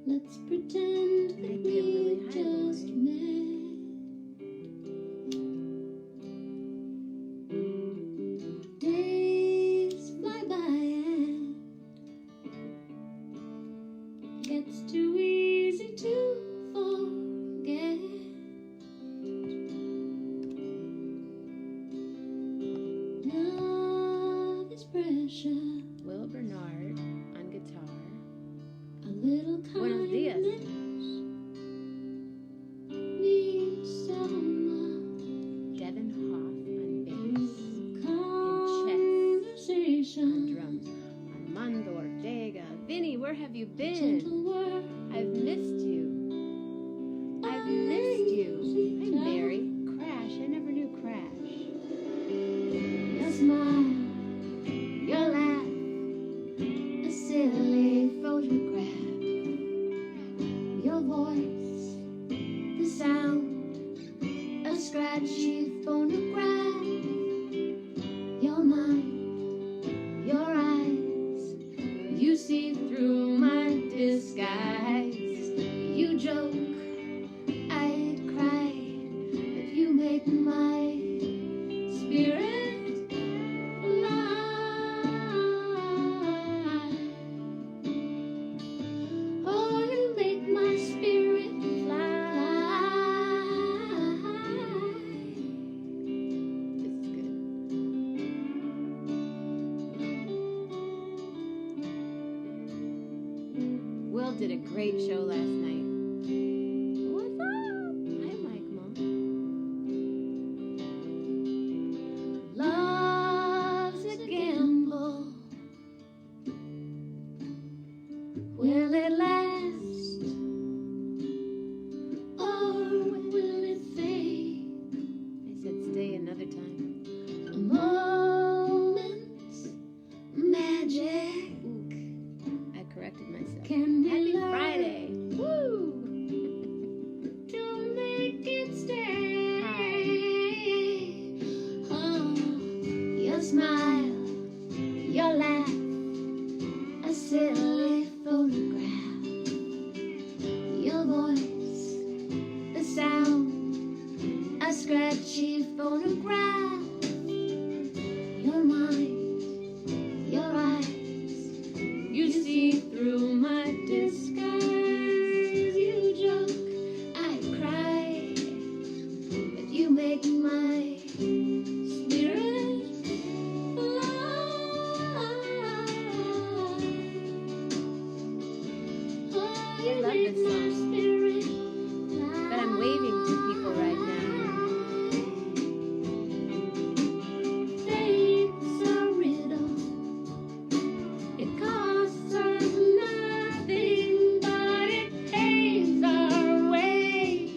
Let's pretend that we just met. Days fly by and it gets too easy to forget. Love is precious. Will Bernard on guitar. A little Buenos dias. Means so much. Devin Hoff on bass. Conversation. On drums. Armando Ortega. Vinny, where have you been? Gentle word. I've missed you. I've missed you. Hi, Mary. Crash. I never knew Crash. Your smile, your laugh, a silly photograph, your voice, the sound, a scratchy phonograph, your mind, your eyes, you see through my disguise, you joke, I'd cry, but you make my spirit fly. Oh, you make my spirit fly. This is good. Will did a great show last night. What's up? Hi, Mike Mom. Love's a gamble. Will it last? Or will it fade? I said stay another time. A moment's magic. I corrected myself. Can we Happy learn Friday. Woo! to make it stay? Oh, your smile, your laugh, a silly photograph, your voice, the sound, a scratchy phonograph, your mind, your eyes, you see through my disguise, you joke, I cry, but you make my spirit fly. Oh, you love make this my song. spirit fly. But I'm waving to people right now. Fate's a riddle. It costs us nothing, but it pays our way.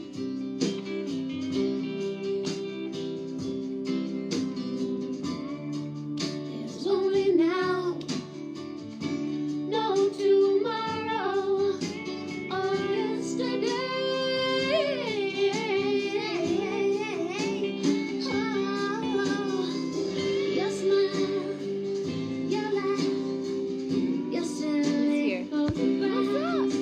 There's only now, no tomorrow or yesterday. Oh, your smile, your laugh, your silly Here. photograph,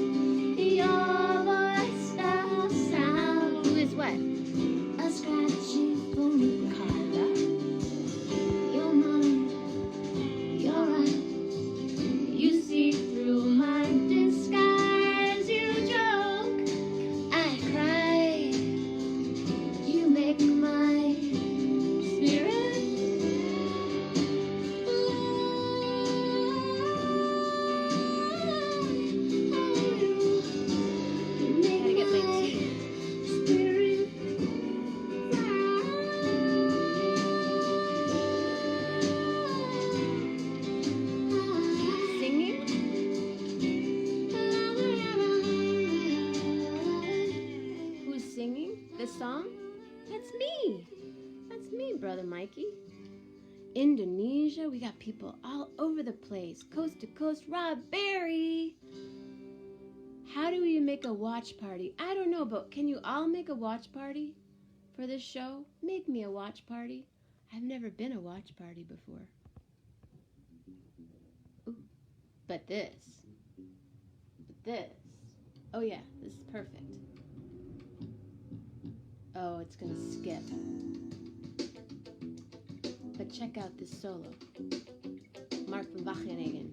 your voice, the sound, Who is what? a scratchy phonograph, your mind, your eyes, you see through my disguise, you joke, I cry, you make my spirit Gotta get my tea. spirit Singing? Who's singing? This song? That's me. That's me, Brother Mikey. Indonesia. We got people all over the place. Coast to coast. Rob Berry. How do you make a watch party? I don't know, but can you all make a watch party for this show? Make me a watch party. I've never been a watch party before. Ooh, but this. Oh yeah, this is perfect. Oh, it's gonna skip. But check out this solo. Mark van Wachenegen.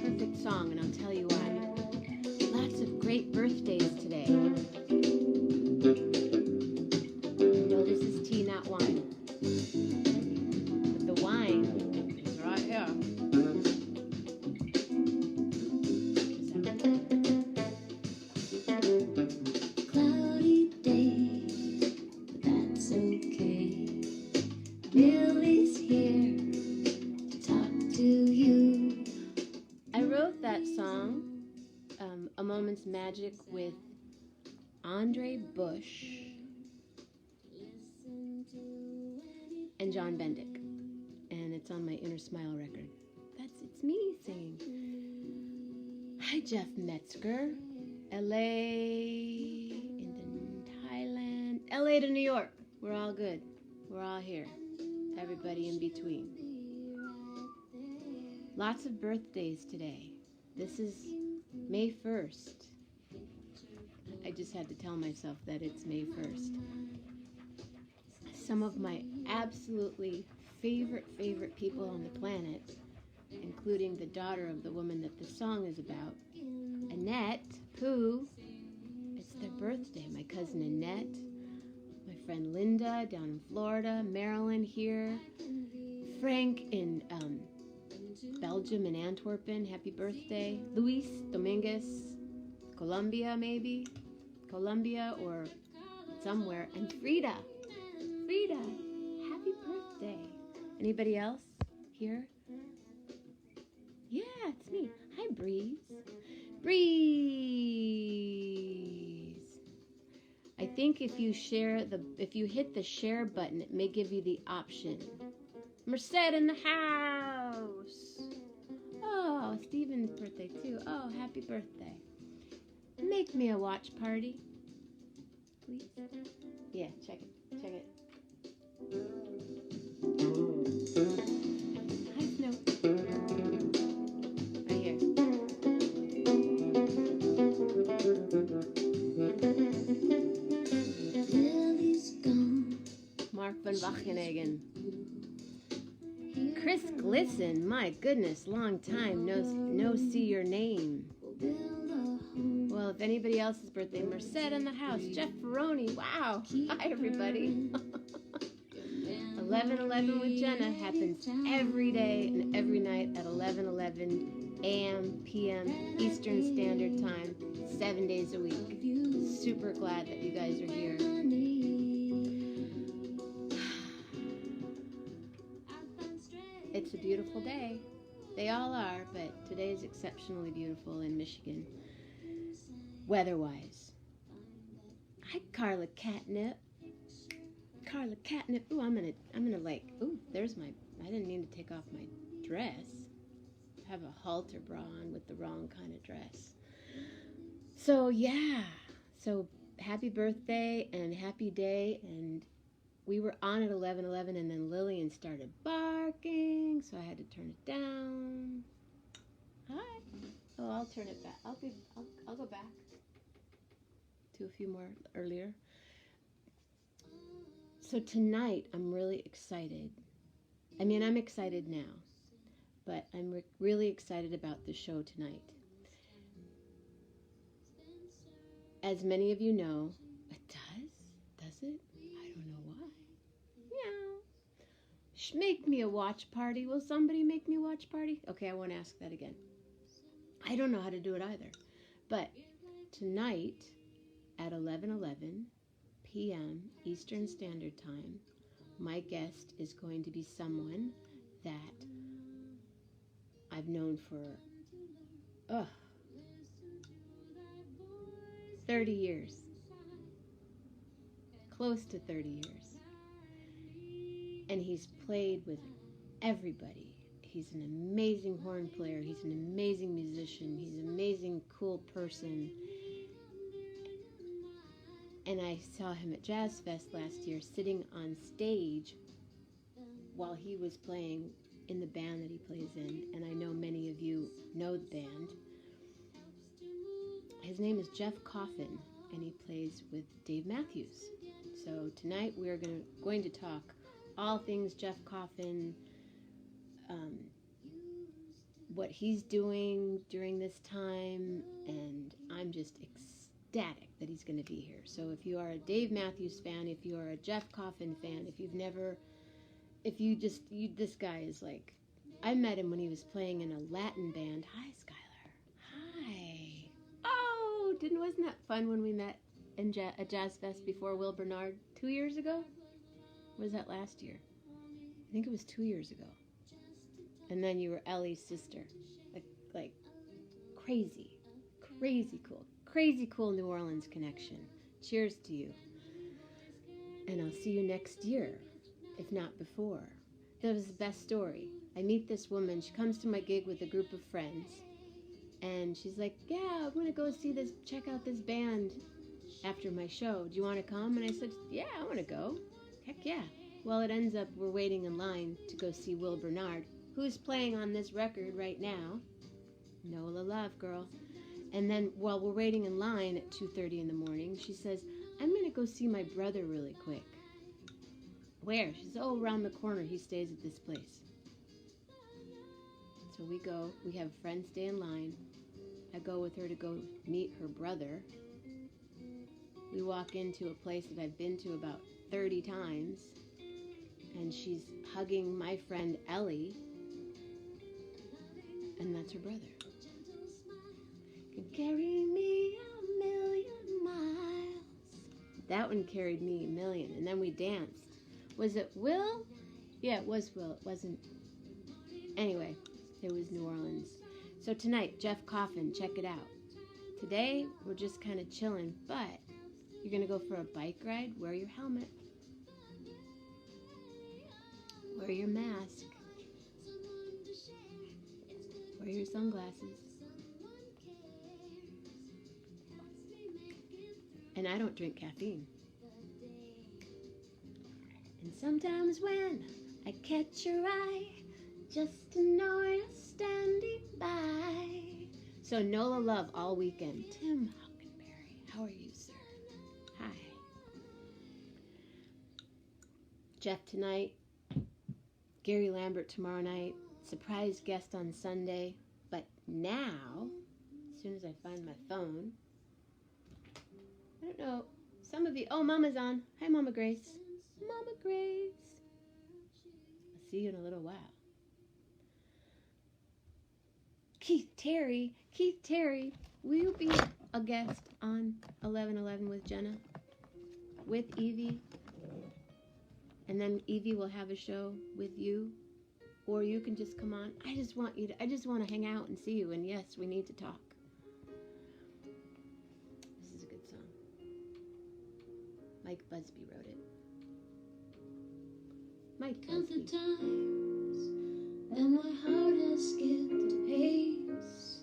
Perfect song, and I'll tell you why. Lots of great birthdays today. No, this is tea, not wine. But the wine is right here. Cloudy days, but that's okay. Billy's here to talk to you. I wrote that song, A Moment's Magic, with Andre Bush and John Bendick, and it's on my Inner Smile record. It's me singing. Hi, Jeff Metzger. LA, in Thailand, LA to New York. We're all good. We're all here. Everybody in between. Lots of birthdays today. This is May 1st. I just had to tell myself that it's May 1st. Some of my absolutely favorite people on the planet, including the daughter of the woman that the song is about, Annette Pooh. It's their birthday. My cousin Annette, my friend Linda down in Florida, Marilyn here, Frank in Belgium and Antwerpen, happy birthday. Luis Dominguez, Colombia maybe, Colombia or somewhere, and Frida, happy birthday. Anybody else here? Yeah, it's me. Hi, Breeze. I think if you hit the share button, it may give you the option. Merced in the house. Oh, Stephen's birthday too. Oh, happy birthday. Make me a watch party, please. Yeah, check it. Hi, Snow. Right here. Lily's gone. Mark van Wachenegen. Chris Glisson, my goodness, long time no see your name. Well, if anybody else's birthday, Merced in the house, Jeff Ferroni, wow. Hi, everybody. 11:11 with Jenna happens every day and every night at 11:11 a.m. p.m. Eastern Standard Time, 7 days a week. Super glad that you guys are here. It's a beautiful day. They all are, but today is exceptionally beautiful in Michigan, weather-wise. Hi, Carla Catnip. Ooh, I'm gonna there's my, I didn't mean to take off my dress. I have a halter bra on with the wrong kind of dress. So yeah, happy birthday and happy day, and we were on at 11:11, and then Lillian started barking, so I had to turn it down. Hi. Oh, I'll turn it back. I'll go back to a few more earlier. So tonight, I'm really excited. I mean, I'm excited now, but I'm really excited about the show tonight. As many of you know, it does it? I don't know why. Meow. Make me a watch party. Will somebody make me a watch party? Okay, I won't ask that again. I don't know how to do it either. But tonight at 11:11 p.m. Eastern Standard Time, my guest is going to be someone that I've known for 30 years. Close to 30 years. and he's played with everybody. He's an amazing horn player. He's an amazing musician. He's an amazing, cool person. And I saw him at Jazz Fest last year sitting on stage while he was playing in the band that he plays in. And I know many of you know the band. His name is Jeff Coffin, and he plays with Dave Matthews. So tonight we're going to talk all things Jeff Coffin, what he's doing during this time, and I'm just ecstatic that he's going to be here. So if you are a Dave Matthews fan, if you are a Jeff Coffin fan, this guy is like, I met him when he was playing in a Latin band. Hi, Skylar. Hi. Oh, wasn't that fun when we met at Jazz Fest before Will Bernard 2 years ago? Or was that last year? I think it was 2 years ago. And then you were Ellie's sister. Like crazy cool New Orleans connection. Cheers to you. And I'll see you next year, if not before. That was the best story. I meet this woman. She comes to my gig with a group of friends. And she's like, yeah, I'm going to go check out this band after my show. Do you want to come? And I said, yeah, I want to go. Heck yeah. Well, it ends up we're waiting in line to go see Will Bernard, who's playing on this record right now. Nola Love, girl. And then while we're waiting in line at 2:30 in the morning, she says, I'm going to go see my brother really quick. Where? She says, oh, around the corner. He stays at this place. So we go. We have a friend stay in line. I go with her to go meet her brother. We walk into a place that I've been to about 30 times. And she's hugging my friend Ellie. And that's her brother. Can carry me a million miles. That one carried me a million. And then we danced. Was it Will? Yeah, it was Will. It wasn't. Anyway, it was New Orleans. So tonight, Jeff Coffin, check it out. Today, we're just kind of chilling, but you're going to go for a bike ride. Wear your helmet. Wear your mask. Wear your sunglasses. And I don't drink caffeine. And sometimes when I catch your eye, just to know you're standing by. So Nola Love all weekend. Tim Huckenberry, how are you, sir? Hi. Jeff tonight. Gary Lambert tomorrow night. Surprise guest on Sunday. But now, as soon as I find my phone, I don't know, some of you, oh, Mama's on. Hi, Mama Grace. Mama Grace. I'll see you in a little while. Keith Terry, will you be a guest on 11:11 with Jenna? With Evie? And then Evie will have a show with you? Or you can just come on. I just want to hang out and see you. And yes, we need to talk. This is a good song. Mike Busby wrote it. Mike Count the Busby. times that my heart has skipped a pace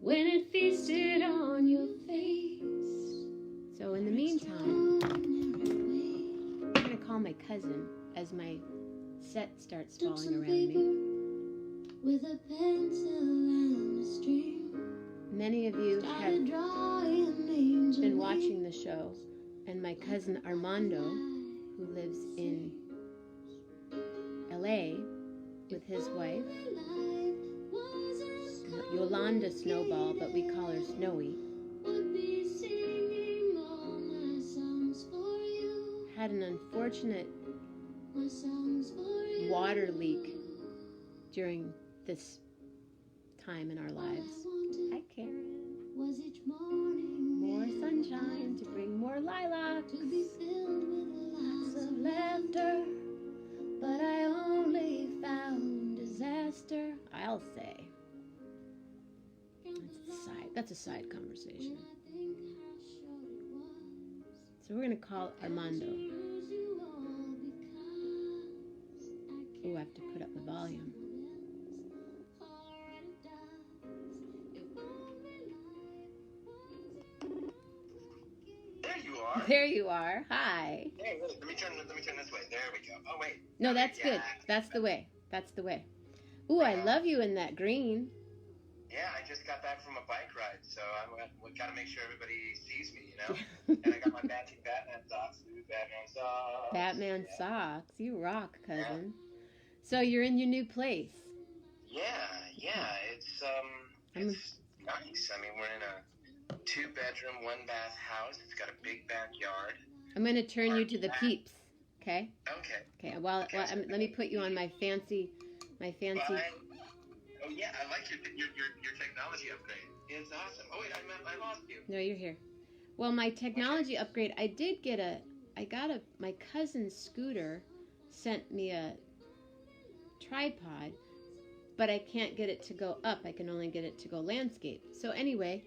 when it feasted on your face. So in the meantime, I'm going to call my cousin as my set starts Took falling some around paper me. with a pencil and a string. Many of you have Started drawing an angel been watching the show, and my cousin Armando, who lives in LA with his wife, Yolanda Snowball, but we call her Snowy, would be singing all my songs for you. had an unfortunate My songs for you. water leak during this time in our All I lives. wanted Hi, Karen. was each morning More and sunshine to bring more lilacs. to be filled with lots of Laughter, but I only found disaster. I'll say. That's a side conversation. I think how short it was. So we're gonna call Armando. Lose you all because Oh, I have to put up the volume. There you are. There you are. Hi. Hey, wait, let me turn this way. There we go. Oh, wait. No, that's Yeah. good. That's the way. That's the way. Ooh, I love you in that green. Yeah, I just got back from a bike ride, so we got to make sure everybody sees me, you know? And I got my matching Batman socks, dude. Batman socks. Batman socks. You rock, cousin. Yeah. So you're in your new place. Yeah. It's nice. I mean, we're in a 2-bedroom, 1-bath house. It's got a big backyard. I'm going to turn you to the peeps, okay? Okay. Okay, let me put you on my fancy... Oh, yeah, I like your technology upgrade. It's awesome. Oh, wait, I lost you. No, you're here. Well, my technology upgrade, my cousin's scooter sent me a tripod, but I can't get it to go up. I can only get it to go landscape. So anyway,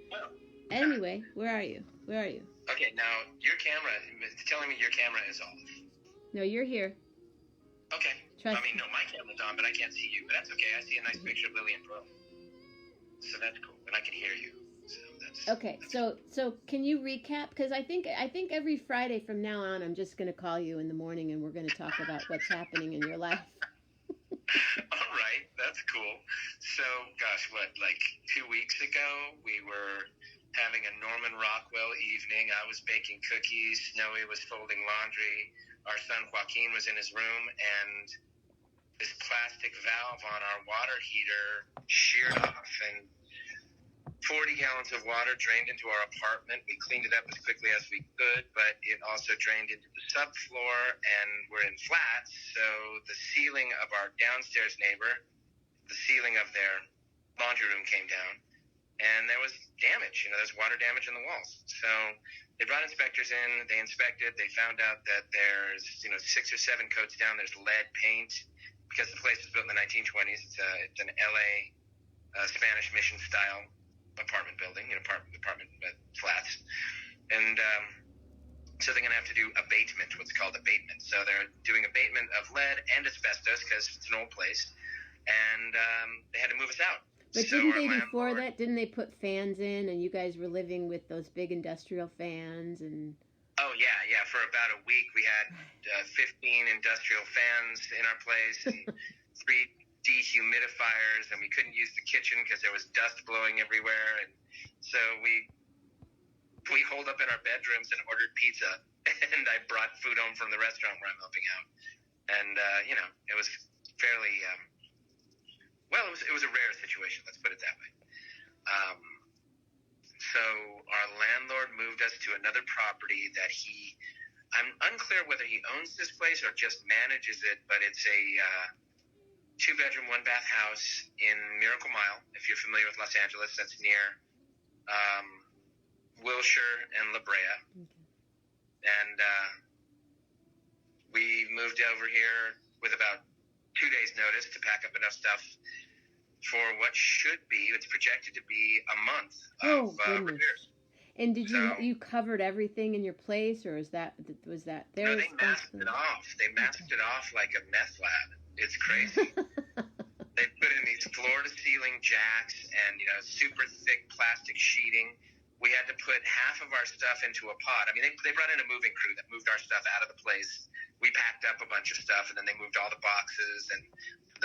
where are you? Okay, now your camera, it's telling me your camera is off. No, you're here. Okay. Trust no, my camera's on, but I can't see you. But that's okay. I see a nice picture of Lily and Pearl. So that's cool. And I can hear you. So can you recap? Because I think every Friday from now on, I'm just going to call you in the morning and we're going to talk about what's happening in your life. All right. That's cool. So, gosh, like 2 weeks ago, we were having a Norman Rockwell evening. I was baking cookies. Snowy was folding laundry. Our son Joaquin was in his room, and this plastic valve on our water heater sheared off, and 40 gallons of water drained into our apartment. We cleaned it up as quickly as we could, but it also drained into the subfloor, and we're in flats, so the ceiling of our downstairs neighbor, the ceiling of their laundry room came down, and there was damage. There's water damage in the walls. So they brought inspectors in. They inspected. They found out that there's 6 or 7 coats down. There's lead paint because the place was built in the 1920s. It's an LA Spanish Mission style apartment building, apartment flats, and so they're going to have to do abatement, what's called abatement. So they're doing abatement of lead and asbestos because it's an old place, and they had to move us out. But didn't they put fans in, and you guys were living with those big industrial fans? And oh yeah, for about a week we had 15 industrial fans in our place and 3 dehumidifiers, and we couldn't use the kitchen because there was dust blowing everywhere, and so we holed up in our bedrooms and ordered pizza, and I brought food home from the restaurant where I'm helping out, and it was fairly it was a rare situation, let's put it that way. So our landlord moved us to another property that I'm unclear whether he owns this place or just manages it, but it's a 2-bedroom, 1-bath house in Miracle Mile. If you're familiar with Los Angeles, that's near Wilshire and La Brea. Okay. And we moved over here with about 2 days' notice to pack up enough stuff for what it's projected to be a month of repairs. And you covered everything in your place, or was that their No, they masked it off. They masked it off like a meth lab. It's crazy. They put in these floor-to-ceiling jacks and super thick plastic sheeting. We had to put half of our stuff into a pod. I mean, they brought in a moving crew that moved our stuff out of the place. We packed up a bunch of stuff, and then they moved all the boxes and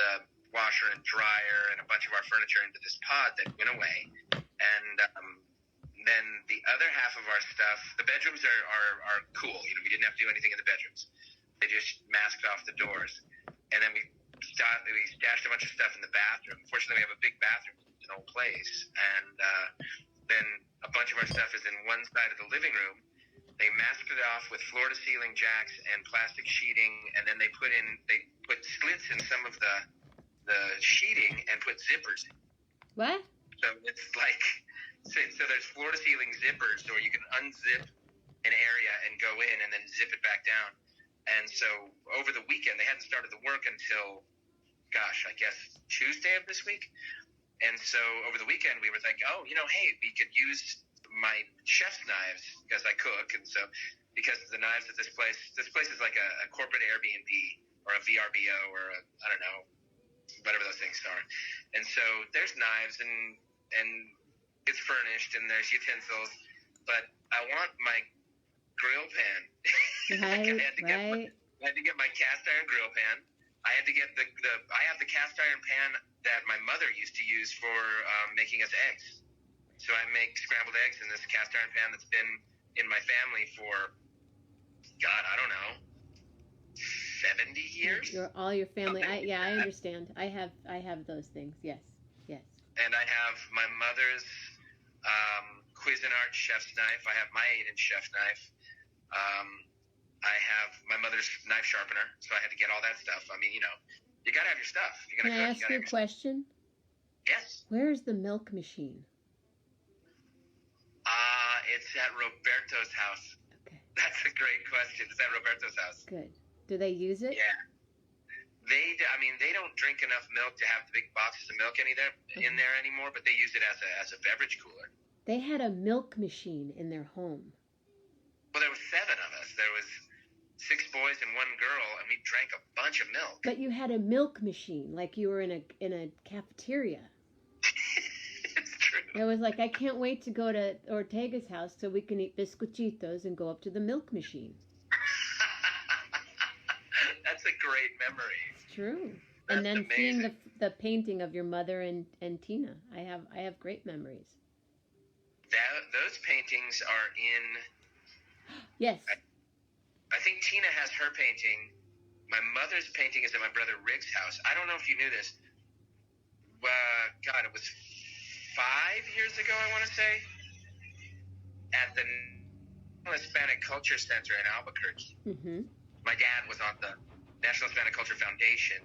the washer and dryer and a bunch of our furniture into this pod that went away. And then the other half of our stuff, the bedrooms are cool. We didn't have to do anything in the bedrooms. They just masked off the doors. And then we stashed a bunch of stuff in the bathroom. Fortunately, we have a big bathroom. It's an old place. And then a bunch of our stuff is in one side of the living room. They masked it off with floor-to-ceiling jacks and plastic sheeting, and then they put slits in some of the sheeting and put zippers in. What? So it's like, so there's floor-to-ceiling zippers, or you can unzip an area and go in and then zip it back down. And so over the weekend, they hadn't started the work until, I guess Tuesday of this week. And so over the weekend, we were like, hey, we could use my chef's knives because I cook. And so because of the knives at this place is like a corporate Airbnb or or a VRBO or a, I don't know, whatever those things are. And so there's knives and it's furnished and there's utensils, but I want my grill pan. Right, I had to get my cast iron grill pan. I had to get I have the cast iron pan that my mother used to use for making us eggs. So I make scrambled eggs in this cast iron pan that's been in my family for, God, I don't know, 70 years. All your family. I understand. I have those things. Yes. And I have my mother's Cuisinart chef's knife. I have my 8-inch chef knife. I have my mother's knife sharpener, so I had to get all that stuff. I mean, you gotta have your stuff. Can I ask you a question? Yes. Where's the milk machine? It's at Roberto's house. Okay. That's a great question. It's at Roberto's house. Good. Do they use it? Yeah. They don't drink enough milk to have the big boxes of milk in there anymore, but they use it as a beverage cooler. They had a milk machine in their home. Well, there was 7 of us. There was 6 boys and 1 girl, and we drank a bunch of milk. But you had a milk machine, like you were in a cafeteria. It's true. It was like, I can't wait to go to Ortega's house so we can eat biscochitos and go up to the milk machine. That's a great memory. It's true. That's and then amazing. seeing the painting of your mother and Tina. I have great memories. Those paintings are in... Yes. I think Tina has her painting. My mother's painting is at my brother Rick's house. I don't know if you knew this. God, it was 5 years ago, I want to say, at the Hispanic Culture Center in Albuquerque. Mm-hmm. My dad was on the National Hispanic Culture Foundation.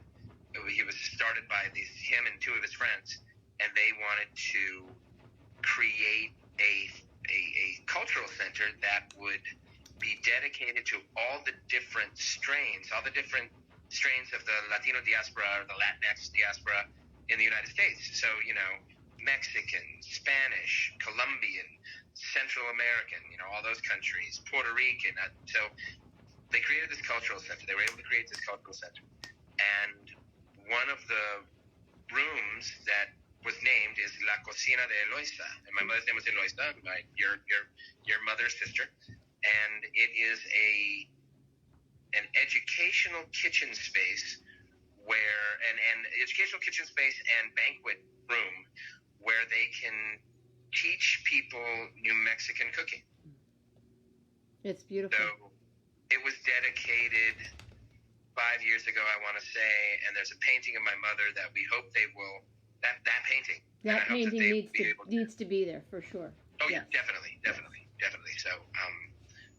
He was started by him and 2 of his friends, and they wanted to create a cultural center that would be dedicated to all the different strains of the Latino diaspora or the Latinx diaspora in the United States. So, Mexican, Spanish, Colombian, Central American, all those countries, Puerto Rican. So they created this cultural center. They were able to create this cultural center. And one of the rooms that was named is La Cocina de Eloisa. And my mother's name was Eloisa, your mother's sister. And it is an educational kitchen space an educational kitchen space and banquet room where they can teach people New Mexican cooking. It's beautiful. So it was dedicated 5 years ago, I want to say, and there's a painting of my mother that we hope they will, that painting. That painting needs to be there for sure. Oh yeah, definitely.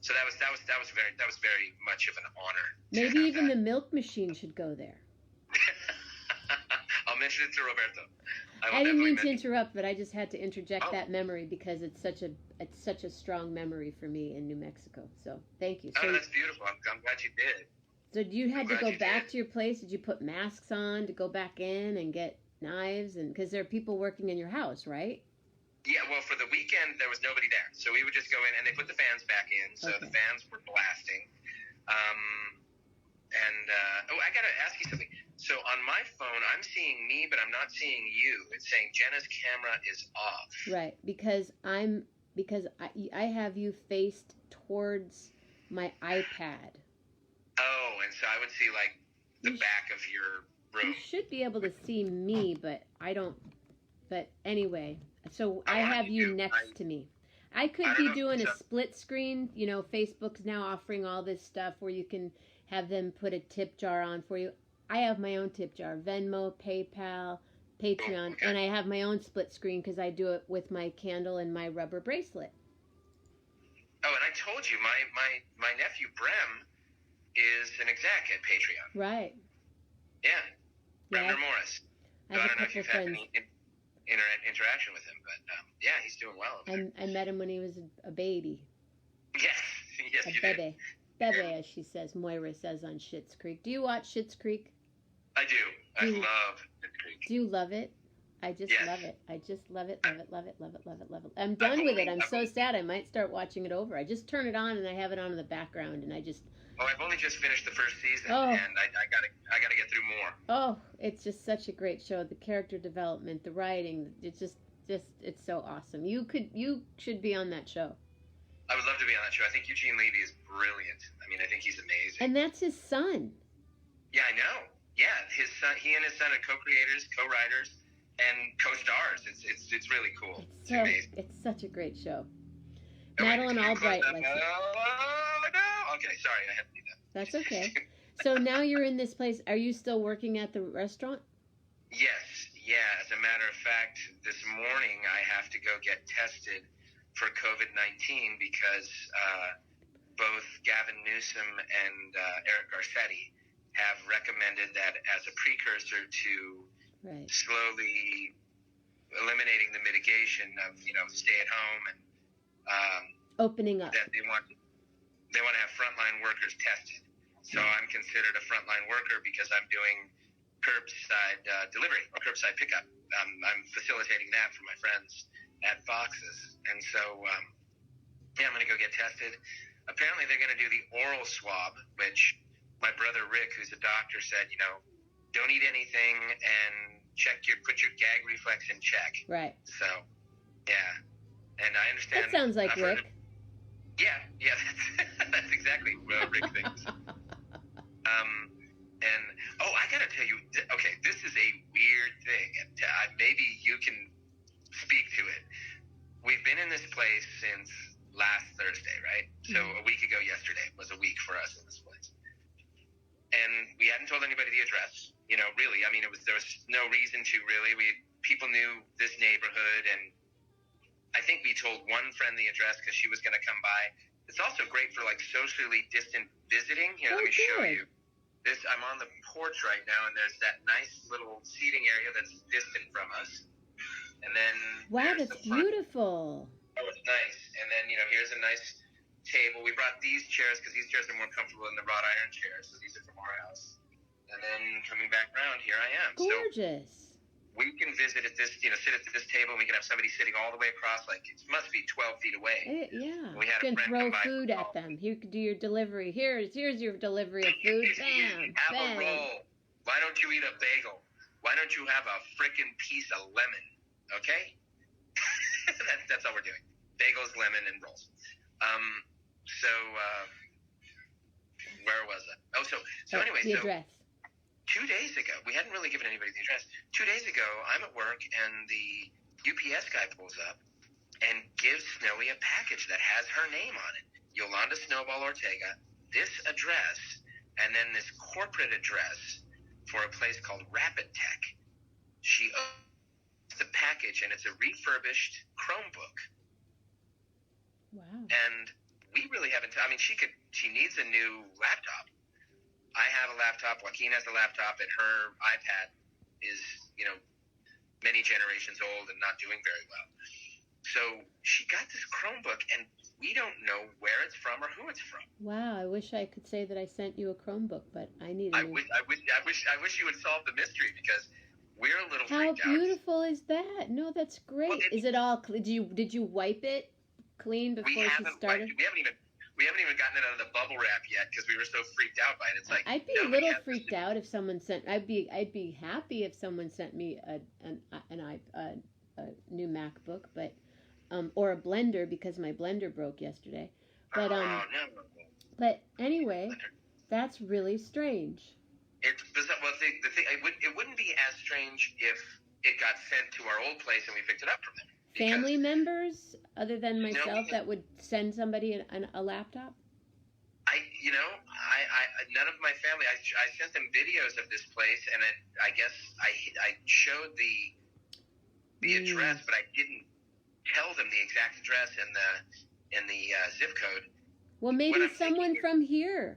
So that was very much of an honor. Maybe even the milk machine should go there. I'll mention it to Roberto. I didn't mean to interrupt, but I just had to interject that memory because it's such a strong memory for me in New Mexico. So thank you. So, that's beautiful. I'm glad you did. So you had to go back to your place? Did you put masks on to go back in and get knives? And because there are people working in your house, right? Yeah, well, for the weekend, there was nobody there. So we would just go in, and they put the fans back in. So the fans were blasting. I got to ask you something. So on my phone, I'm seeing me, but I'm not seeing you. It's saying Jenna's camera is off. Right, because I have you faced towards my iPad. Oh, and so I would see, like, the back of your room. You should be able to see me, but I don't. But anyway, so I have you next to me. I could be doing a split screen. Facebook's now offering all this stuff where you can have them put a tip jar on for you. I have my own tip jar, Venmo, PayPal, Patreon, and I have my own split screen because I do it with my candle and my rubber bracelet. Oh, and I told you, my nephew Brem is an exec at Patreon. Right. Yeah. Bremner Morris. So I don't know if you've had any interaction with him, but yeah, he's doing well. I met him when he was a baby. Yes, you did. did. Bebe, as she says, Moira says on Schitt's Creek. Do you watch Schitt's Creek? I do. I love Schitt's Creek. Do you love it? I just Yes. love it. I just love it, love it, love it, love it, love it, love it. I'm done with it. I'm so sad. I might start watching it over. I just turn it on and I have it on in the background, and I just. Oh, I've only just finished the first season, Oh. and I gotta get through more. Oh, it's just such a great show. The character development, the writing, it's just it's so awesome. You should be on that show. I would love to be on that show. I think Eugene Levy is brilliant. I mean, I think he's amazing. And that's his son. Yeah, I know. Yeah, his son. He and his son are co-creators, co-writers, and co-stars. It's really cool. It's amazing. It's such a great show. Oh, Madeline Albright likes it. Oh, no. Okay, sorry, I have to do that. That's okay. So now you're in this place. Are you still working at the restaurant? Yes. Yeah. As a matter of fact, this morning I have to go get tested for COVID-19 because both Gavin Newsom and Eric Garcetti have recommended that as a precursor to slowly eliminating the mitigation of, stay at home and opening up. That they want to have frontline workers tested. So I'm considered a frontline worker because I'm doing curbside delivery or curbside pickup. I'm facilitating that for my friends at Fox's. And so, I'm going to go get tested. Apparently they're going to do the oral swab, which my brother Rick, who's a doctor, said, don't eat anything and put your gag reflex in check. Right. So, yeah. And I understand. That sounds like Rick. Yeah, that's exactly what Rick thinks. And I gotta tell you, okay, this is a weird thing, and maybe you can speak to it. We've been in this place since last Thursday, right? So a week ago yesterday was a week for us in this place, and we hadn't told anybody the address. Really, I mean, there was no reason to really. People knew this neighborhood, and I think we told one friend the address because she was going to come by. It's also great for socially distant visiting. Here, let me show you. I'm on the porch right now, and there's that nice little seating area that's distant from us. And then wow, that's beautiful. Oh, it's nice. And then here's a nice table. We brought these chairs because these chairs are more comfortable than the wrought iron chairs. So these are from our house. And then coming back around, here I am. Gorgeous. So, we can visit at this, sit at this table, and we can have somebody sitting all the way across, it must be 12 feet away. Yeah. We had you can throw food at them. You can do your delivery. Here's your delivery of food. Bam, have a roll. Why don't you eat a bagel? Why don't you have a frickin' piece of lemon? Okay? That's all we're doing. Bagels, lemon, and rolls. Where was I? So anyway, the address. 2 days ago, we hadn't really given anybody the address. 2 days ago, I'm at work, and the UPS guy pulls up and gives Snowy a package that has her name on it. Yolanda Snowball Ortega, this address, and then this corporate address for a place called Rapid Tech. She opens the package, and it's a refurbished Chromebook. Wow. And we really haven't, she needs a new laptop. I have a laptop, Joaquin has a laptop, and her iPad is, many generations old and not doing very well. So she got this Chromebook, and we don't know where it's from or who it's from. Wow, I wish I could say that I sent you a Chromebook, but I need I wish you would solve the mystery, because we're a little How freaked out. beautiful is that? No, that's great. Well, is it all did you wipe it clean before you started? We haven't even gotten it out of the bubble wrap yet because we were so freaked out by it. It's I'd be a little freaked out if someone sent. I'd be happy if someone sent me a new MacBook, but or a blender because my blender broke yesterday. But no. But anyway, that's really strange. It's bizarre. Well, the thing it wouldn't be as strange if it got sent to our old place and we picked it up from them. Family members other than myself that would send somebody a laptop? None of my family. I sent them videos of this place, and I guess I showed the address, but I didn't tell them the exact address and the zip code. Well, maybe someone from here.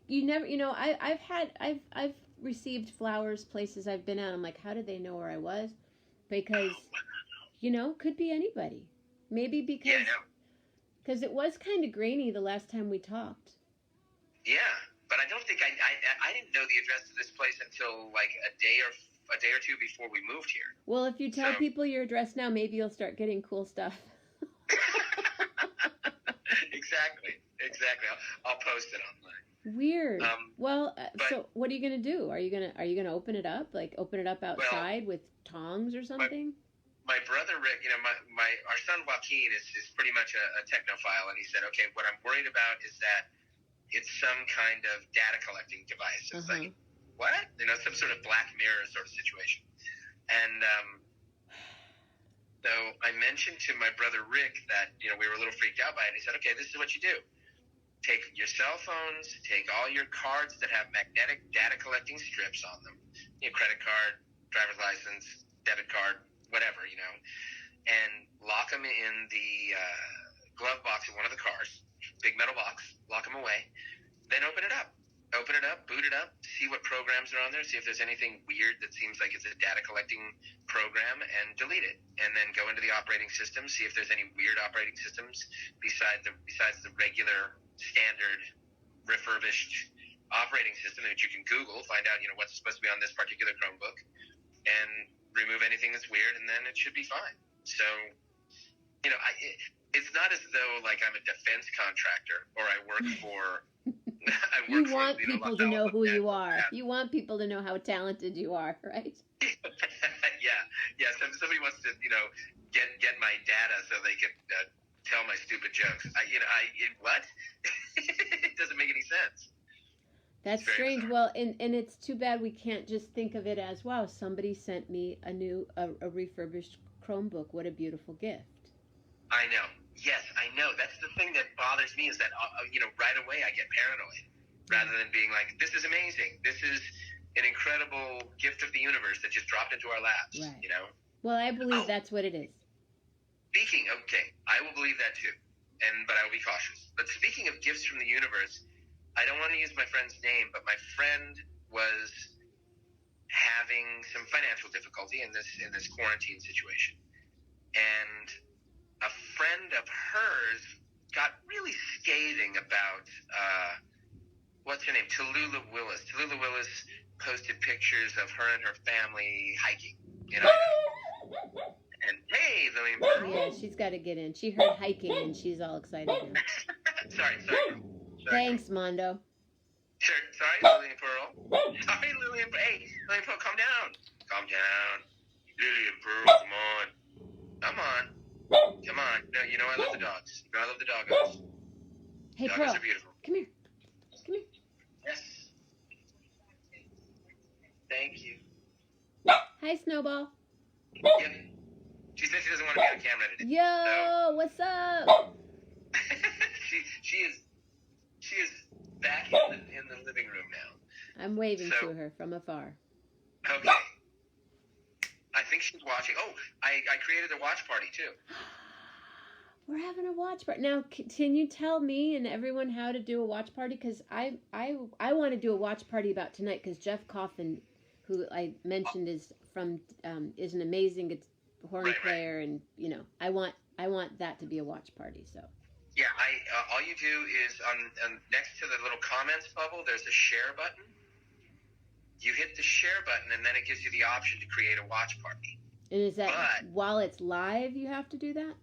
You never, I've received flowers places I've been at. I'm like, how did they know where I was? Because. Could be anybody. Maybe because it was kind of grainy the last time we talked. Yeah, but I don't think I didn't know the address of this place until a day or a day or two before we moved here. Well, if you tell people your address now, maybe you'll start getting cool stuff. Exactly. I'll post it online. Weird. So what are you gonna do? Are you gonna open it up? Like open it up outside with tongs or something? My brother Rick, our son Joaquin is pretty much a technophile, and he said, okay, what I'm worried about is that it's some kind of data collecting device. It's like, what? Some sort of Black Mirror sort of situation. And so I mentioned to my brother Rick that, we were a little freaked out by it. And he said, okay, this is what you do. Take your cell phones, take all your cards that have magnetic data collecting strips on them, credit card, driver's license, debit card, whatever, and lock them in the glove box of one of the cars, big metal box, lock them away, then open it up, boot it up, see what programs are on there, see if there's anything weird that seems like it's a data collecting program, and delete it. And then go into the operating system, see if there's any weird operating systems besides the regular standard refurbished operating system that you can Google, find out, what's supposed to be on this particular Chromebook, and remove anything that's weird, and then it should be fine. So, it's not as though like I'm a defense contractor or I work for. You want people to know who you are. You want people to know how talented you are, right? Yeah. Somebody wants to, get my data so they can tell my stupid jokes. What? It doesn't make any sense. That's strange. Bizarre. Well, and it's too bad we can't just think of it as, wow, somebody sent me a refurbished Chromebook. What a beautiful gift. I know. Yes, I know. That's the thing that bothers me is that, right away I get paranoid rather than being like, this is amazing. This is an incredible gift of the universe that just dropped into our laps, right. Well, I believe that's what it is. Okay, I will believe that too, but I will be cautious. But speaking of gifts from the universe, I don't want to use my friend's name, but my friend was having some financial difficulty in this quarantine situation. And a friend of hers got really scathing about, what's her name? Tallulah Willis. Tallulah Willis posted pictures of her and her family hiking, And hey, Lillian Pearl. Yeah, she's got to get in. She heard hiking and she's all excited now. Sorry. Thanks, Mondo. Sure. Sorry, Lillian Pearl. Sorry, Lillian Pearl. Hey, Lillian Pearl, calm down. Calm down. Lillian Pearl, come on. No, I love the dogs. I love the doggos. Hey, doggos Pearl. are beautiful. Come here. Yes. Thank you. Hi, Snowball. Yeah. She said she doesn't want to be on camera today. Yo, what's up? she is back in the living room now. I'm waving to her from afar. Okay. I think she's watching. Oh, I created a watch party too. We're having a watch party now. Can you tell me and everyone how to do a watch party? Because I want to do a watch party about tonight. Because Jeff Coffin, who I mentioned is an amazing horn player, and I want that to be a watch party. So. Yeah, all you do is on next to the little comments bubble, there's a share button. You hit the share button, and then it gives you the option to create a watch party. And is that while it's live, you have to do that?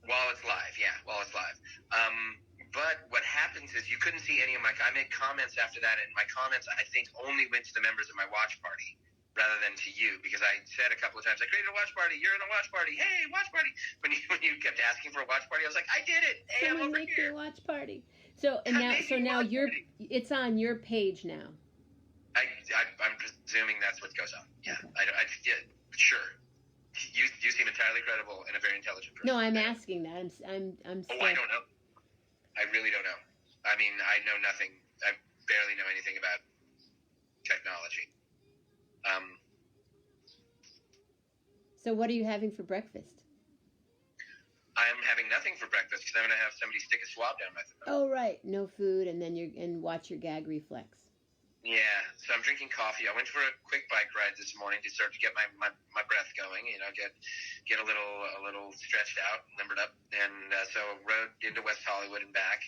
While it's live, yeah, while it's live. But what happens is you couldn't see any of I made comments after that, and my comments, I think, only went to the members of my watch party rather than to you, because I said a couple of times, I created a watch party, you're in a watch party, hey, watch party. When you kept asking for a watch party, I was like, I did it. Hey, Someone I'm over make here. me a watch party. So now it's on your page now. I'm presuming that's what goes on. Yeah, sure. You seem entirely credible and a very intelligent person. No, I'm asking that. I'm. Oh, I don't know. I really don't know. I mean, I know nothing. I barely know anything about technology. So what are you having for breakfast? I'm having nothing for breakfast because I'm going to have somebody stick a swab down my throat. Oh, right. No food, and then watch your gag reflex. Yeah, so I'm drinking coffee. I went for a quick bike ride this morning to start to get my breath going, get a little stretched out, limbered up, and so rode into West Hollywood and back.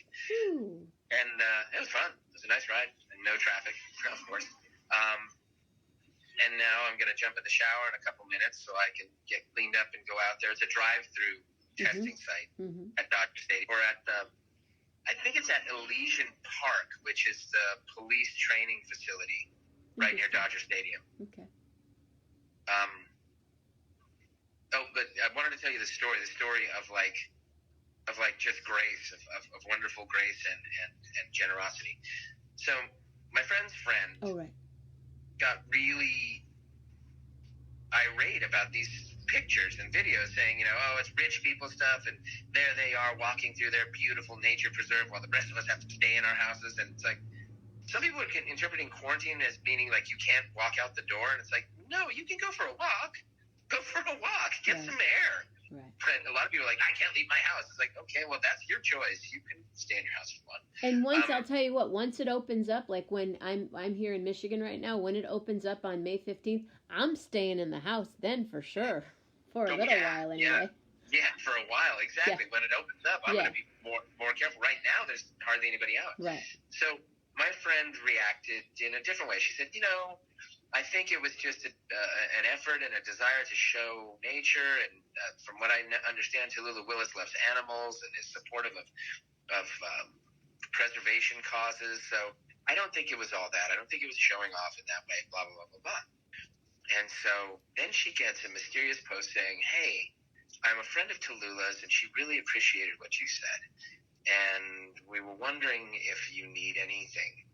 Ooh. And it was fun. It was a nice ride, and no traffic, of course. and now I'm going to jump in the shower in a couple minutes so I can get cleaned up and go out there. It's a drive-through testing site at Dodger Stadium, or at I think it's at Elysian Park, which is the police training facility right near Dodger Stadium. Okay. But I wanted to tell you the story of just grace, of wonderful grace and generosity. So my friend's friend got really irate about these pictures and videos saying, it's rich people stuff, and there they are walking through their beautiful nature preserve while the rest of us have to stay in our houses. And it's like, some people are interpreting quarantine as meaning like you can't walk out the door, and it's like, no, you can go for a walk. Go for a walk. Get some air. Right. But a lot of people are like, I can't leave my house. It's like, okay, well, that's your choice. You can stay in your house if you want. And I'll tell you what, once it opens up, like when I'm here in Michigan right now, when it opens up on May 15th, I'm staying in the house then for sure. For a little while anyway. Yeah, for a while, exactly. Yeah. When it opens up, I'm going to be more careful. Right now, there's hardly anybody out. Right. So my friend reacted in a different way. She said, I think it was just an effort and a desire to show nature. And from what I understand, Tallulah Willis loves animals and is supportive of preservation causes. So I don't think it was all that. I don't think it was showing off in that way, blah, blah, blah, blah, blah. And so then she gets a mysterious post saying, hey, I'm a friend of Tallulah's, and she really appreciated what you said. And we were wondering if you need anything.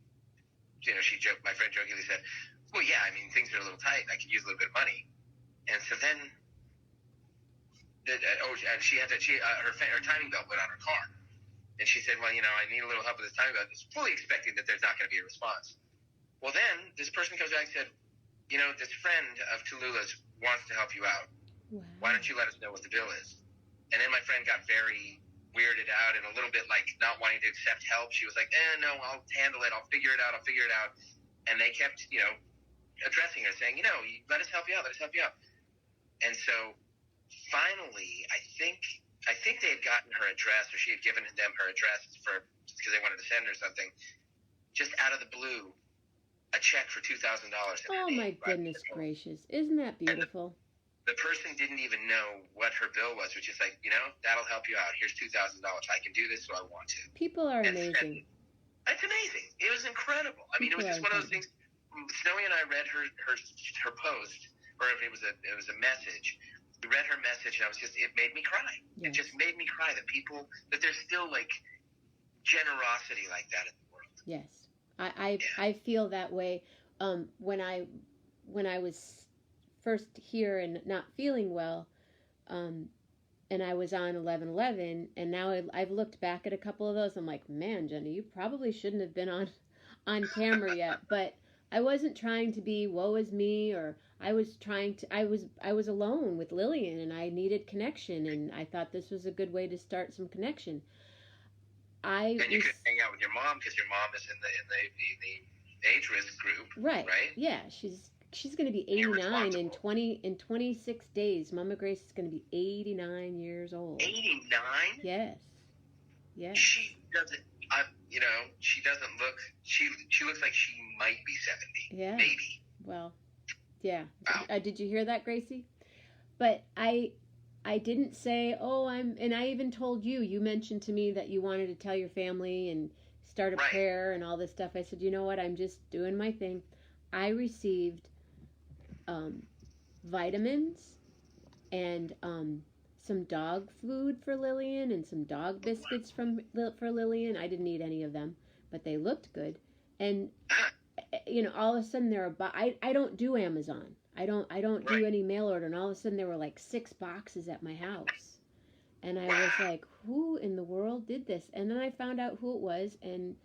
My friend jokingly said, well, yeah, I mean, things are a little tight. I could use a little bit of money. And so then, she had her timing belt went on her car. And she said, well, I need a little help with this timing belt. Just fully expecting that there's not going to be a response. Well, then this person comes back and said, this friend of Tallulah's wants to help you out. Wow. Why don't you let us know what the bill is? And then my friend got very weirded out and a little bit like not wanting to accept help. She was like, no, I'll handle it. I'll figure it out. And they kept, addressing her, saying, let us help you out. And so finally, I think they had gotten her address, or she had given them her address because they wanted to send her something. Just out of the blue, a check for $2,000. Oh my goodness gracious! Isn't that beautiful? The person didn't even know what her bill was, which is like, that'll help you out. Here's $2,000. I can do this, so I want to. People are amazing. It's amazing. It was incredible. I mean, it was just one of those things. Snowy and I read her post, or if it was a message. We read her message, and it made me cry. Yes. It just made me cry that there's still like generosity like that in the world. Yes, I feel that way. When I was first here and not feeling well, and I was on 11/11, and now I've looked back at a couple of those. I'm like, man, Jenny, you probably shouldn't have been on camera yet, but I wasn't trying to be woe is me, or I was alone with Lillian, and I needed connection, and I thought this was a good way to start some connection. And you could hang out with your mom because your mom is in the age risk group, right? Yeah, she's going to be 89 in 26 days. Mama Grace is going to be 89 years old. 89? Yes. She doesn't. She doesn't look. She looks like she might be 70. Yeah. Maybe. Well, yeah. Wow. Did you hear that, Gracie? But I didn't say, and I even told you. You mentioned to me that you wanted to tell your family and start a prayer and all this stuff. I said, you know what? I'm just doing my thing. I received vitamins and some dog food for Lillian and some dog biscuits for Lillian. I didn't eat any of them, but they looked good. And all of a sudden I don't do Amazon. I don't do any mail order. And all of a sudden there were like 6 boxes at my house. And I was like, who in the world did this? And then I found out who it was, and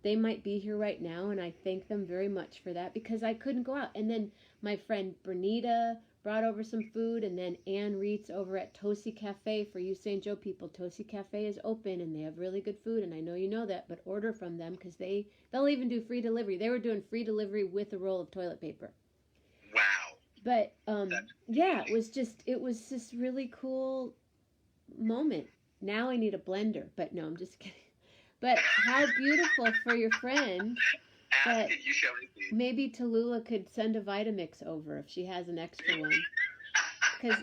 they might be here right now, and I thank them very much for that because I couldn't go out. And then my friend Bernita brought over some food, and then Ann Reitz over at Tosi Cafe. For you St. Joe people, Tosi Cafe is open, and they have really good food, and I know you know that, but order from them because they'll even do free delivery. They were doing free delivery with a roll of toilet paper. Wow. But, it was this really cool moment. Now I need a blender, but no, I'm just kidding. But how beautiful for your friend Ask it, you shall receive. Maybe Tallulah could send a Vitamix over if she has an extra one. If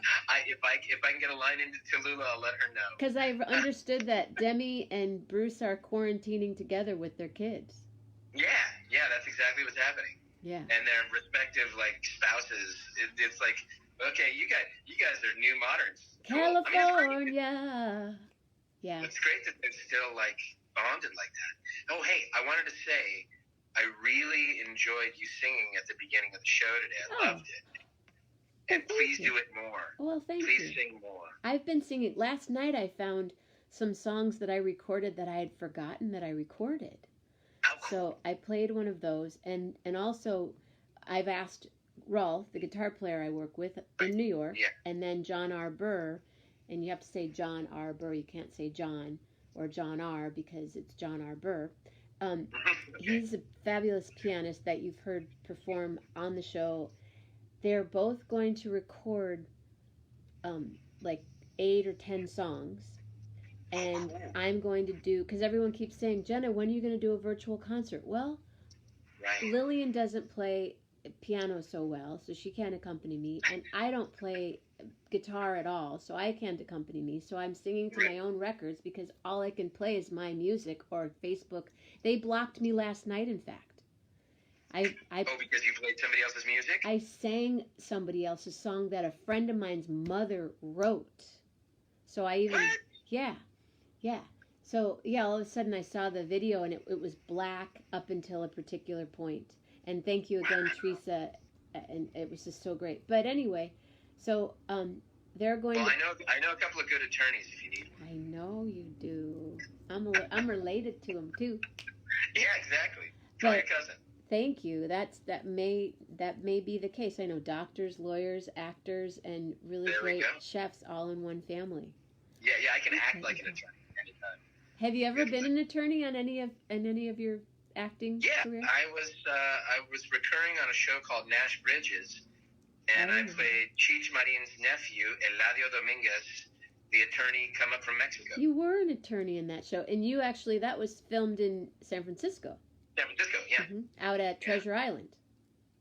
I can get a line into Tallulah, I'll let her know. Because I've understood that Demi and Bruce are quarantining together with their kids. Yeah, that's exactly what's happening. Yeah. And their respective spouses. It's like, okay, you guys are new moderns. Cool. California. Yeah. It's great that they're still bonded like that. Oh, hey, I wanted to say, I really enjoyed you singing at the beginning of the show today. I loved it. And please do it more. Well, thank you. Please sing more. I've been singing. Last night I found some songs that I recorded that I had forgotten that I recorded. Oh, cool. So I played one of those, and also I've asked Rolf, the guitar player I work with in New York, and then John R. Burr, and you have to say John R. Burr. You can't say John or John R. because it's John R. Burr. Okay. He's a fabulous pianist that you've heard perform on the show. They're both going to record 8 or 10 songs, and I'm going to do, because everyone keeps saying, Jenna, when are you going to do a virtual concert? Well, right. Lillian doesn't play piano so well, so she can't accompany me, and I don't play guitar at all, so I can't accompany me, so I'm singing to my own records because all I can play is my music or Facebook. They blocked me last night, in fact. Because you played somebody else's music? I sang somebody else's song that a friend of mine's mother wrote. So I even... What? Yeah. So, all of a sudden I saw the video and it was black up until a particular point. And thank you again, Teresa. And it was just so great. But anyway, so they're going to... I know a couple of good attorneys if you need them. I know you do. I'm related to them, too. Yeah, exactly. Tell your cousin. Thank you. That may be the case. I know doctors, lawyers, actors, and really great chefs all in one family. Yeah, I can act like an attorney anytime. Have you ever been an attorney on any of your acting career? I was recurring on a show called Nash Bridges, and I played Cheech Marin's nephew, Eladio Dominguez, the attorney come up from Mexico. You were an attorney in that show, and you actually, that was filmed in San Francisco. San Francisco, yeah. Mm-hmm. Out at Treasure Island.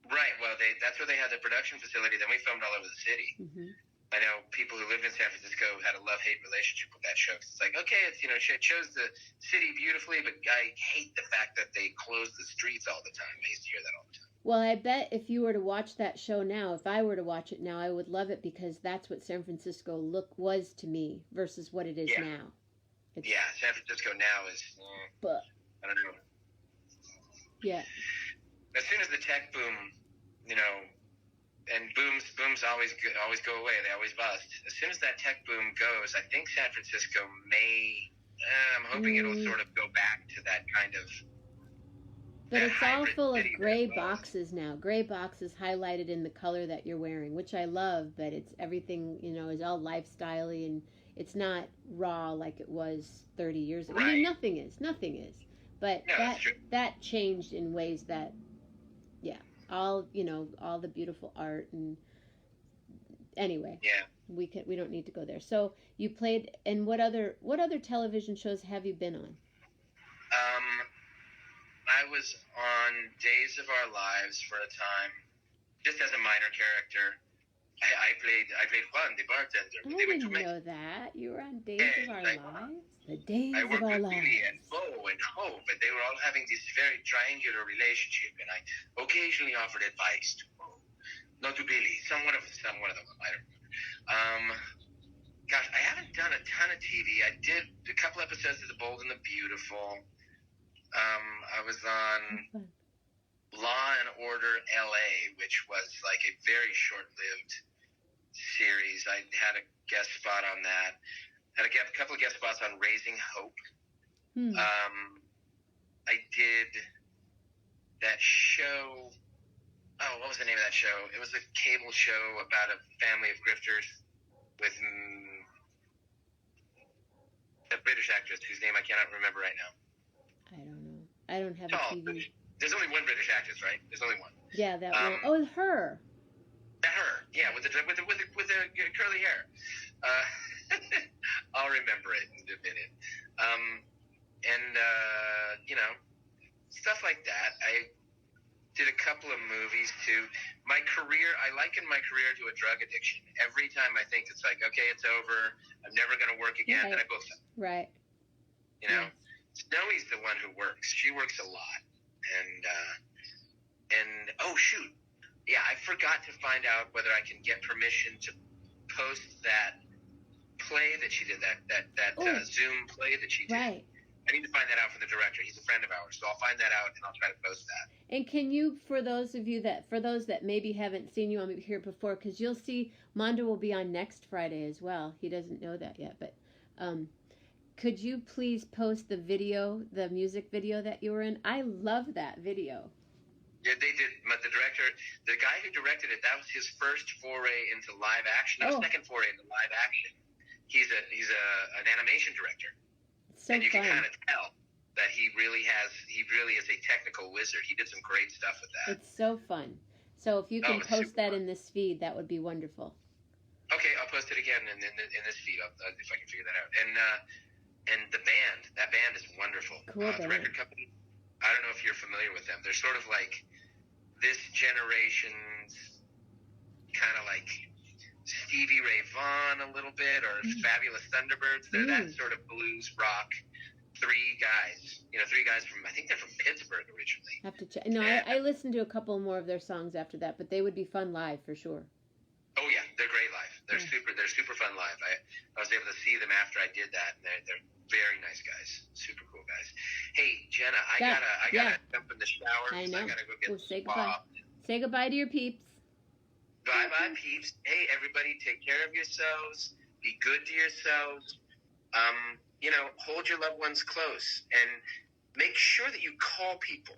Right, well, that's where they had the production facility. Then we filmed all over the city. Mm-hmm. I know people who lived in San Francisco had a love-hate relationship with that show. It's like, okay, it's it shows the city beautifully, but I hate the fact that they close the streets all the time. I used to hear that all the time. Well, I bet if you were to watch that show now, if I were to watch it now, I would love it because that's what San Francisco was to me versus what it is now. San Francisco now is, but I don't know. Yeah. As soon as the tech boom, and booms always go away. They always bust. As soon as that tech boom goes, I think San Francisco may. I'm hoping it'll sort of go back to that kind of. But it's all full of gray boxes now. Gray boxes highlighted in the color that you're wearing, which I love. But it's everything, is all lifestyle-y, and it's not raw like it was 30 years ago. Right. I mean, nothing is. But no, that changed in ways that, all the beautiful art and anyway. Yeah. We don't need to go there. So you played, and what other television shows have you been on? I was on Days of Our Lives for a time, just as a minor character. I played Juan, the bartender. I didn't know that. You were on Days of Our Lives? The Days I of worked Our with Lives. Billy and Bo and Hope, and they were all having this very triangular relationship, and I occasionally offered advice to Bo. No, to Billy. Some one of them, I don't remember. Gosh, I haven't done a ton of TV. I did a couple episodes of The Bold and the Beautiful. I was on Law and Order LA, which was like a very short-lived series. I had a guest spot on that. Had a couple of guest spots on Raising Hope. I did that show. Oh, what was the name of that show? It was a cable show about a family of grifters with a British actress whose name I cannot remember right now. I don't know. I don't have a TV. There's only one British actress, right? There's only one. Yeah, that one. Oh, her. Her. Yeah, with the curly hair. I'll remember it in a minute. Stuff like that. Did a couple of movies too. My career, I liken my career to a drug addiction. Every time I think it's like, okay, it's over, I'm never going to work again, then I book them. Right. You know, Snowy's the one who works. She works a lot, and oh shoot, yeah, I forgot to find out whether I can get permission to post that play that she did, that Zoom play that she did. Right. I need to find that out from the director. He's a friend of ours, so I'll find that out and I'll try to post that. And can you, for those that maybe haven't seen you on here before, because you'll see Mondo will be on next Friday as well. He doesn't know that yet, but could you please post the video, the music video that you were in? I love that video. Yeah, they did. But the director, the guy who directed it, that was his first foray into live action. That was second foray into live action. He's an animation director. So and you fun. can kind of tell that he really is a technical wizard. He did some great stuff with that. It's so fun. So if you can post that in this feed, that would be wonderful. Okay, I'll post it again in this feed if I can figure that out. And the band, that band is wonderful. Cool The record company, I don't know if you're familiar with them. They're sort of like this generation's kind of like Stevie Ray Vaughan a little bit, or Fabulous Thunderbirds. They're that sort of blues rock. Three guys from, I think they're from Pittsburgh originally. Have to check. No, I listened to a couple more of their songs after that, but they would be fun live for sure. Oh yeah, they're great live. They're super fun live. I was able to see them after I did that, and they're very nice guys, super cool guys. Hey Jenna, I gotta jump in the shower. I know. I gotta go get say goodbye. Say goodbye to your peeps. Bye peeps. Hey everybody, take care of yourselves. Be good to yourselves. Hold your loved ones close, and make sure that you call people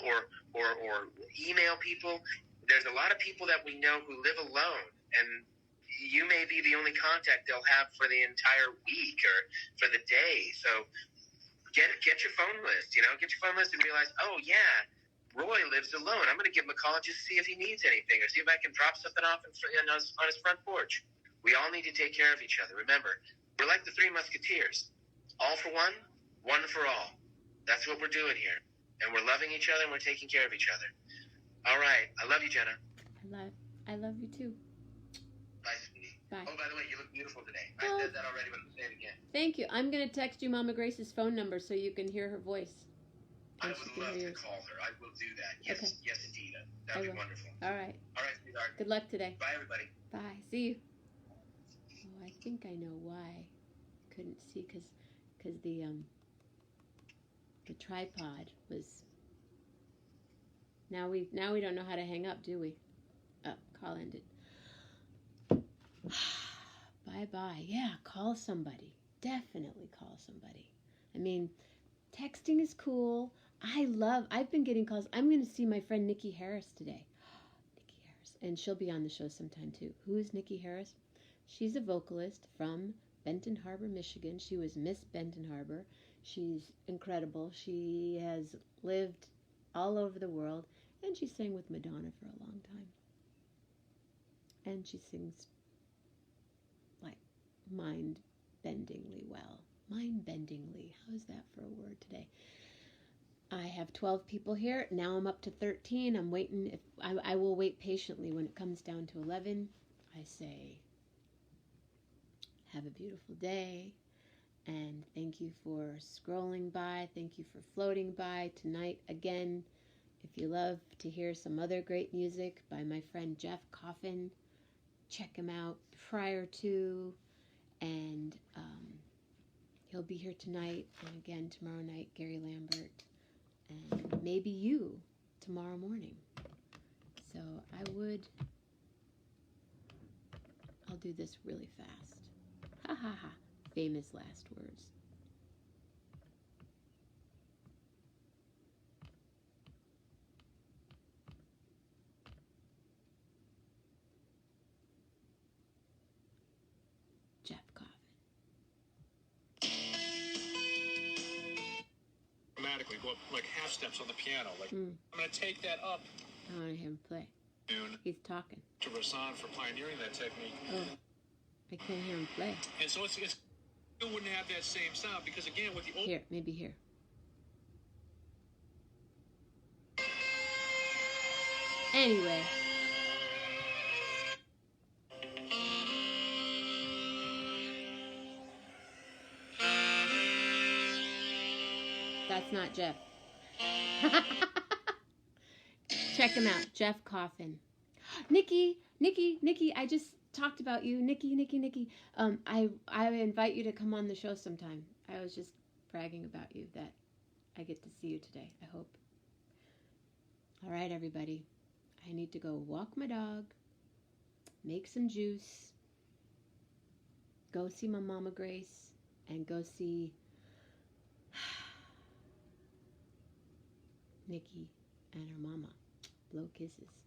or email people. There's a lot of people that we know who live alone, and you may be the only contact they'll have for the entire week or for the day. So get your phone list, get your phone list and realize, oh yeah, Roy lives alone. I'm going to give him a call and just see if he needs anything, or see if I can drop something off on his front porch. We all need to take care of each other. Remember, we're like the Three Musketeers. All for one, one for all. That's what we're doing here. And we're loving each other and we're taking care of each other. All right. I love you, Jenna. I love you too. Bye, sweetie. Bye. Oh, by the way, you look beautiful today. I said that already, but I'm going to say it again. Thank you. I'm going to text you Mama Grace's phone number so you can hear her voice. I would love to call her. I will do that. Yes, okay. Yes, indeed. That would be wonderful. All right. All right, sweetheart. Good luck today. Bye, everybody. Bye. See you. Oh, I think I know why. Couldn't see because the tripod was. Now we don't know how to hang up, do we? Oh, call ended. Bye. Yeah, call somebody. Definitely call somebody. I mean, texting is cool. I've been getting calls. I'm going to see my friend Nikki Harris today. Nikki Harris. And she'll be on the show sometime too. Who is Nikki Harris? She's a vocalist from Benton Harbor, Michigan. She was Miss Benton Harbor. She's incredible. She has lived all over the world, and she sang with Madonna for a long time. And she sings like mind-bendingly well. Mind-bendingly. How's that for a word today? I have 12 people here. Now I'm up to 13. I'm waiting. I will wait patiently. When it comes down to 11, I say, have a beautiful day, and thank you for scrolling by. Thank you for floating by tonight. Again, if you love to hear some other great music by my friend Jeff Coffin, check him out prior to, and he'll be here tonight, and again tomorrow night, Gary Lambert, and maybe you tomorrow morning. So I'll do this really fast. Ha ha ha. Famous last words. Jeff Coffin. Dramatically go up like half steps on the piano. Like I'm going to take that up. I want to hear him play. He's talking. To Rasan for pioneering that technique. Oh, I can't hear him play. And so it wouldn't have that same sound because again with the old Here, maybe here. Anyway. That's not Jeff. Check him out, Jeff Coffin. Nikki, I just talked about you. Nikki. I invite you to come on the show sometime. I was just bragging about you that I get to see you today, I hope. All right, everybody. I need to go walk my dog, make some juice, go see my Mama Grace, and go see Nikki and her mama. Blow kisses.